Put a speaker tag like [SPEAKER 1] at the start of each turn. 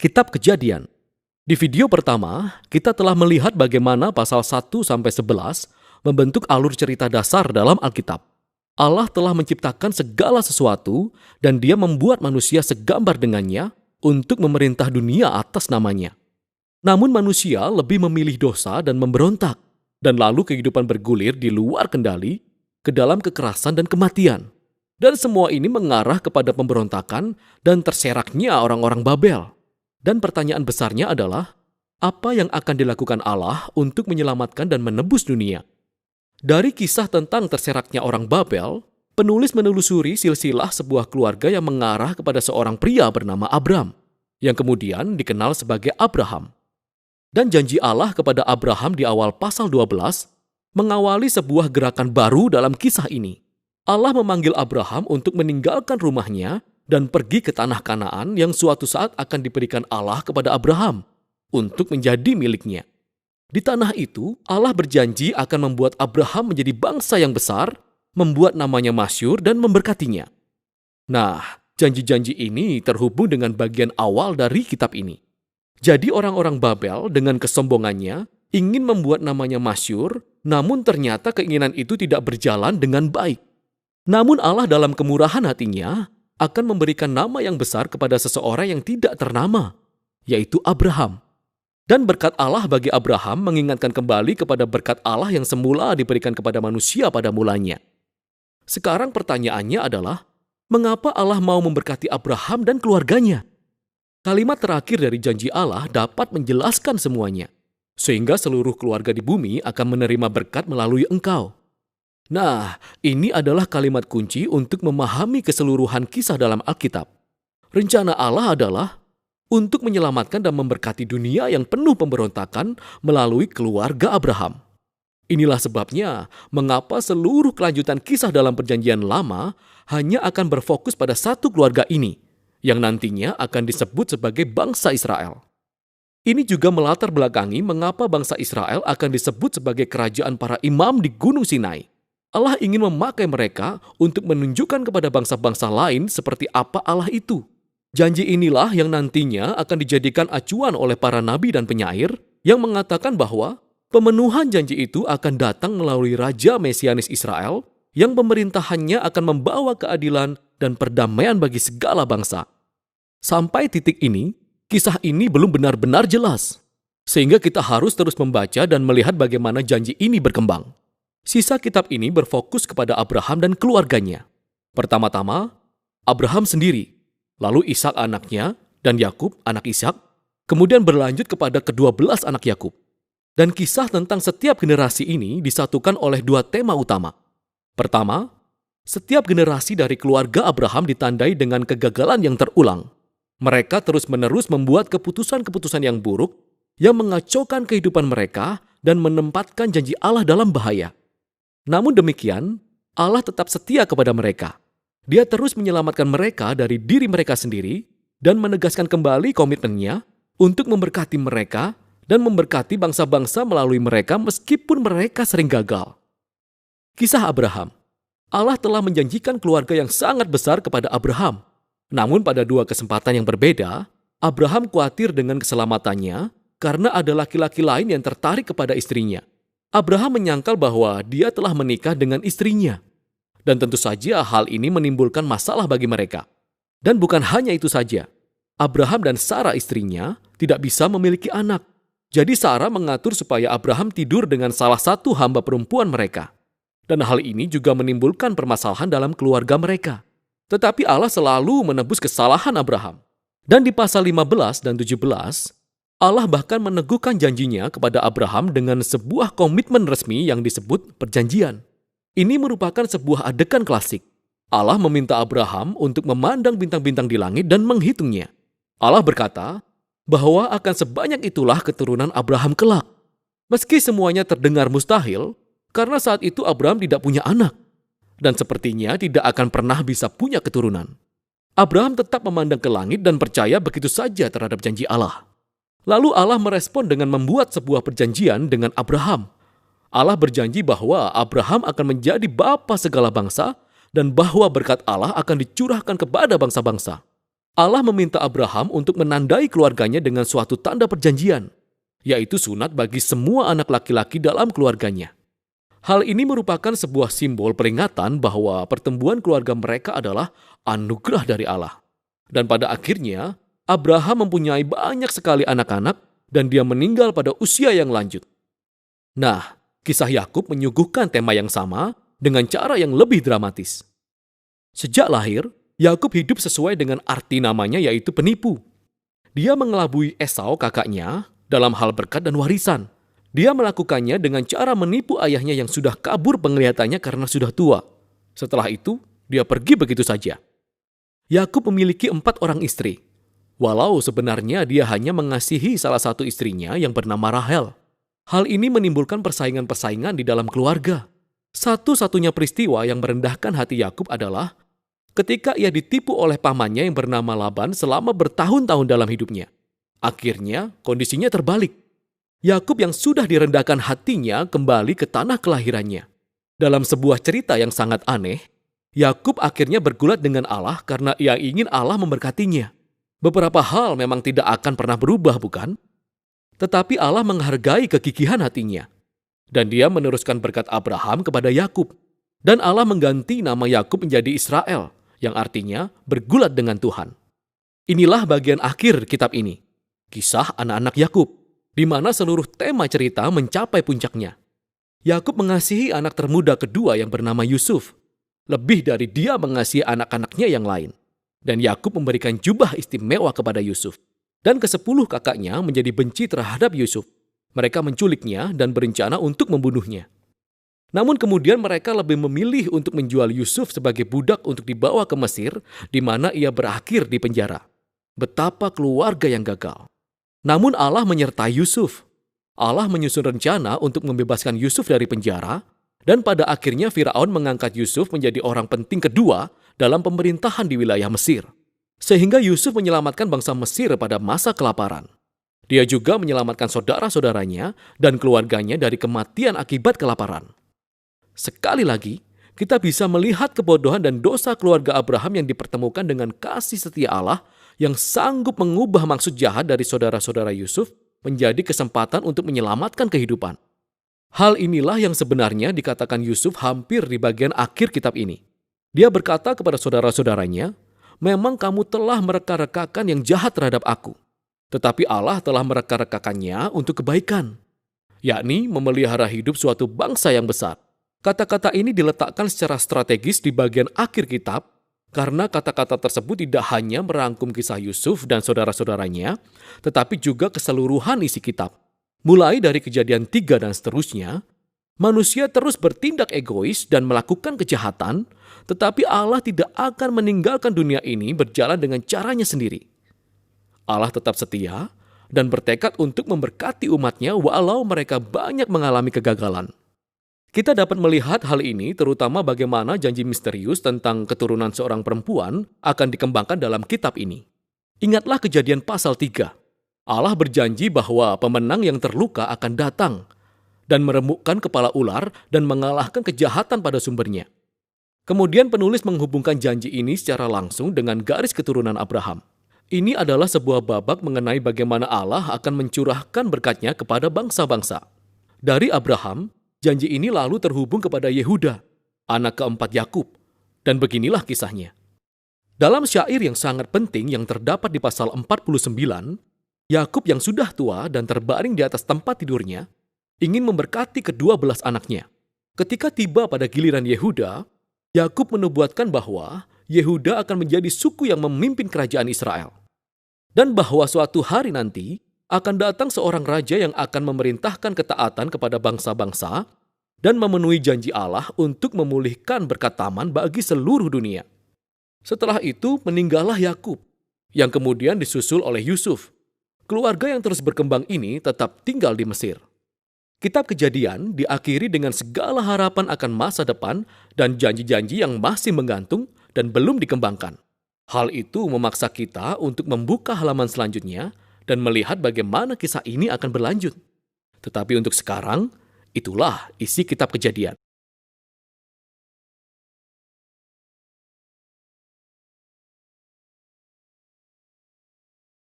[SPEAKER 1] Kitab Kejadian. Di video pertama, kita telah melihat bagaimana pasal 1-11 membentuk alur cerita dasar dalam Alkitab. Allah telah menciptakan segala sesuatu dan Dia membuat manusia segambar dengannya untuk memerintah dunia atas namanya. Namun manusia lebih memilih dosa dan memberontak, dan lalu kehidupan bergulir di luar kendali ke dalam kekerasan dan kematian. Dan semua ini mengarah kepada pemberontakan dan terseraknya orang-orang Babel. Dan pertanyaan besarnya adalah, apa yang akan dilakukan Allah untuk menyelamatkan dan menebus dunia? Dari kisah tentang terseraknya orang Babel, penulis menelusuri silsilah sebuah keluarga yang mengarah kepada seorang pria bernama Abram, yang kemudian dikenal sebagai Abraham. Dan janji Allah kepada Abraham di awal pasal 12 mengawali sebuah gerakan baru dalam kisah ini. Allah memanggil Abraham untuk meninggalkan rumahnya dan pergi ke tanah Kanaan yang suatu saat akan diberikan Allah kepada Abraham untuk menjadi miliknya. Di tanah itu, Allah berjanji akan membuat Abraham menjadi bangsa yang besar, membuat namanya masyhur dan memberkatinya. Nah, janji-janji ini terhubung dengan bagian awal dari kitab ini. Jadi orang-orang Babel dengan kesombongannya ingin membuat namanya masyhur, namun ternyata keinginan itu tidak berjalan dengan baik. Namun Allah dalam kemurahan hatinya akan memberikan nama yang besar kepada seseorang yang tidak ternama, yaitu Abraham. Dan berkat Allah bagi Abraham mengingatkan kembali kepada berkat Allah yang semula diberikan kepada manusia pada mulanya. Sekarang pertanyaannya adalah, mengapa Allah mau memberkati Abraham dan keluarganya? Kalimat terakhir dari janji Allah dapat menjelaskan semuanya, sehingga seluruh keluarga di bumi akan menerima berkat melalui engkau. Nah, ini adalah kalimat kunci untuk memahami keseluruhan kisah dalam Alkitab. Rencana Allah adalah untuk menyelamatkan dan memberkati dunia yang penuh pemberontakan melalui keluarga Abraham. Inilah sebabnya mengapa seluruh kelanjutan kisah dalam Perjanjian Lama hanya akan berfokus pada satu keluarga ini, yang nantinya akan disebut sebagai bangsa Israel. Ini juga melatar belakangi mengapa bangsa Israel akan disebut sebagai kerajaan para imam di Gunung Sinai. Allah ingin memakai mereka untuk menunjukkan kepada bangsa-bangsa lain seperti apa Allah itu. Janji inilah yang nantinya akan dijadikan acuan oleh para nabi dan penyair yang mengatakan bahwa pemenuhan janji itu akan datang melalui Raja Mesianis Israel yang pemerintahannya akan membawa keadilan dan perdamaian bagi segala bangsa. Sampai titik ini, kisah ini belum benar-benar jelas. Sehingga kita harus terus membaca dan melihat bagaimana janji ini berkembang. Sisa kitab ini berfokus kepada Abraham dan keluarganya. Pertama-tama, Abraham sendiri, lalu Ishak anaknya, dan Yakub anak Ishak, kemudian berlanjut kepada ke-12 anak Yakub. Dan kisah tentang setiap generasi ini disatukan oleh dua tema utama. Pertama, setiap generasi dari keluarga Abraham ditandai dengan kegagalan yang terulang. Mereka terus-menerus membuat keputusan-keputusan yang buruk yang mengacaukan kehidupan mereka dan menempatkan janji Allah dalam bahaya. Namun demikian, Allah tetap setia kepada mereka. Dia terus menyelamatkan mereka dari diri mereka sendiri dan menegaskan kembali komitmennya untuk memberkati mereka dan memberkati bangsa-bangsa melalui mereka meskipun mereka sering gagal. Kisah Abraham. Allah telah menjanjikan keluarga yang sangat besar kepada Abraham. Namun pada dua kesempatan yang berbeda, Abraham khawatir dengan keselamatannya karena ada laki-laki lain yang tertarik kepada istrinya. Abraham menyangkal bahwa dia telah menikah dengan istrinya. Dan tentu saja hal ini menimbulkan masalah bagi mereka. Dan bukan hanya itu saja. Abraham dan Sarah istrinya tidak bisa memiliki anak. Jadi Sarah mengatur supaya Abraham tidur dengan salah satu hamba perempuan mereka. Dan hal ini juga menimbulkan permasalahan dalam keluarga mereka. Tetapi Allah selalu menebus kesalahan Abraham. Dan di pasal 15 dan 17, Allah bahkan meneguhkan janjinya kepada Abraham dengan sebuah komitmen resmi yang disebut perjanjian. Ini merupakan sebuah adegan klasik. Allah meminta Abraham untuk memandang bintang-bintang di langit dan menghitungnya. Allah berkata bahwa akan sebanyak itulah keturunan Abraham kelak. Meski semuanya terdengar mustahil, karena saat itu Abraham tidak punya anak. Dan sepertinya tidak akan pernah bisa punya keturunan. Abraham tetap memandang ke langit dan percaya begitu saja terhadap janji Allah. Lalu Allah merespon dengan membuat sebuah perjanjian dengan Abraham. Allah berjanji bahwa Abraham akan menjadi bapa segala bangsa dan bahwa berkat Allah akan dicurahkan kepada bangsa-bangsa. Allah meminta Abraham untuk menandai keluarganya dengan suatu tanda perjanjian, yaitu sunat bagi semua anak laki-laki dalam keluarganya. Hal ini merupakan sebuah simbol peringatan bahwa pertumbuhan keluarga mereka adalah anugerah dari Allah. Dan pada akhirnya, Abraham mempunyai banyak sekali anak-anak dan dia meninggal pada usia yang lanjut. Nah, kisah Yakub menyuguhkan tema yang sama dengan cara yang lebih dramatis. Sejak lahir, Yakub hidup sesuai dengan arti namanya, yaitu penipu. Dia mengelabui Esau kakaknya dalam hal berkat dan warisan. Dia melakukannya dengan cara menipu ayahnya yang sudah kabur penglihatannya karena sudah tua. Setelah itu, dia pergi begitu saja. Yakub memiliki 4 orang istri, walau sebenarnya dia hanya mengasihi salah satu istrinya yang bernama Rahel. Hal ini menimbulkan persaingan-persaingan di dalam keluarga. Satu-satunya peristiwa yang merendahkan hati Yakub adalah ketika ia ditipu oleh pamannya yang bernama Laban selama bertahun-tahun dalam hidupnya. Akhirnya, kondisinya terbalik. Yakub yang sudah direndahkan hatinya kembali ke tanah kelahirannya. Dalam sebuah cerita yang sangat aneh, Yakub akhirnya bergulat dengan Allah karena ia ingin Allah memberkatinya. Beberapa hal memang tidak akan pernah berubah, bukan? Tetapi Allah menghargai kegigihan hatinya. Dan dia meneruskan berkat Abraham kepada Yakub. Dan Allah mengganti nama Yakub menjadi Israel, yang artinya bergulat dengan Tuhan. Inilah bagian akhir kitab ini, kisah anak-anak Yakub, di mana seluruh tema cerita mencapai puncaknya. Yakub mengasihi anak termuda kedua yang bernama Yusuf, lebih dari dia mengasihi anak-anaknya yang lain. Dan Yakub memberikan jubah istimewa kepada Yusuf. Dan ke-10 kakaknya menjadi benci terhadap Yusuf. Mereka menculiknya dan berencana untuk membunuhnya. Namun kemudian mereka lebih memilih untuk menjual Yusuf sebagai budak untuk dibawa ke Mesir, di mana ia berakhir di penjara. Betapa keluarga yang gagal. Namun Allah menyertai Yusuf. Allah menyusun rencana untuk membebaskan Yusuf dari penjara, dan pada akhirnya Firaun mengangkat Yusuf menjadi orang penting kedua dalam pemerintahan di wilayah Mesir. Sehingga Yusuf menyelamatkan bangsa Mesir pada masa kelaparan. Dia juga menyelamatkan saudara-saudaranya dan keluarganya dari kematian akibat kelaparan. Sekali lagi, kita bisa melihat kebodohan dan dosa keluarga Abraham yang dipertemukan dengan kasih setia Allah yang sanggup mengubah maksud jahat dari saudara-saudara Yusuf menjadi kesempatan untuk menyelamatkan kehidupan. Hal inilah yang sebenarnya dikatakan Yusuf hampir di bagian akhir kitab ini. Dia berkata kepada saudara-saudaranya, "Memang kamu telah mereka-rekakan yang jahat terhadap aku, tetapi Allah telah mereka-rekakannya untuk kebaikan, yakni memelihara hidup suatu bangsa yang besar." Kata-kata ini diletakkan secara strategis di bagian akhir kitab, karena kata-kata tersebut tidak hanya merangkum kisah Yusuf dan saudara-saudaranya, tetapi juga keseluruhan isi kitab. Mulai dari Kejadian 3 dan seterusnya, manusia terus bertindak egois dan melakukan kejahatan, tetapi Allah tidak akan meninggalkan dunia ini berjalan dengan caranya sendiri. Allah tetap setia dan bertekad untuk memberkati umatnya walau mereka banyak mengalami kegagalan. Kita dapat melihat hal ini terutama bagaimana janji misterius tentang keturunan seorang perempuan akan dikembangkan dalam kitab ini. Ingatlah Kejadian pasal 3. Allah berjanji bahwa pemenang yang terluka akan datang dan meremukkan kepala ular dan mengalahkan kejahatan pada sumbernya. Kemudian penulis menghubungkan janji ini secara langsung dengan garis keturunan Abraham. Ini adalah sebuah babak mengenai bagaimana Allah akan mencurahkan berkatnya kepada bangsa-bangsa. Dari Abraham, janji ini lalu terhubung kepada Yehuda, anak keempat Yakub, dan beginilah kisahnya. Dalam syair yang sangat penting yang terdapat di pasal 49, Yakub yang sudah tua dan terbaring di atas tempat tidurnya, ingin memberkati ke-12 anaknya. Ketika tiba pada giliran Yehuda, Yakub menubuatkan bahwa Yehuda akan menjadi suku yang memimpin kerajaan Israel. Dan bahwa suatu hari nanti, akan datang seorang raja yang akan memerintahkan ketaatan kepada bangsa-bangsa dan memenuhi janji Allah untuk memulihkan berkat taman bagi seluruh dunia. Setelah itu meninggallah Yakub, yang kemudian disusul oleh Yusuf. Keluarga yang terus berkembang ini tetap tinggal di Mesir. Kitab Kejadian diakhiri dengan segala harapan akan masa depan dan janji-janji yang masih menggantung dan belum dikembangkan. Hal itu memaksa kita untuk membuka halaman selanjutnya dan melihat bagaimana kisah ini akan berlanjut. Tetapi untuk sekarang, itulah isi kitab Kejadian.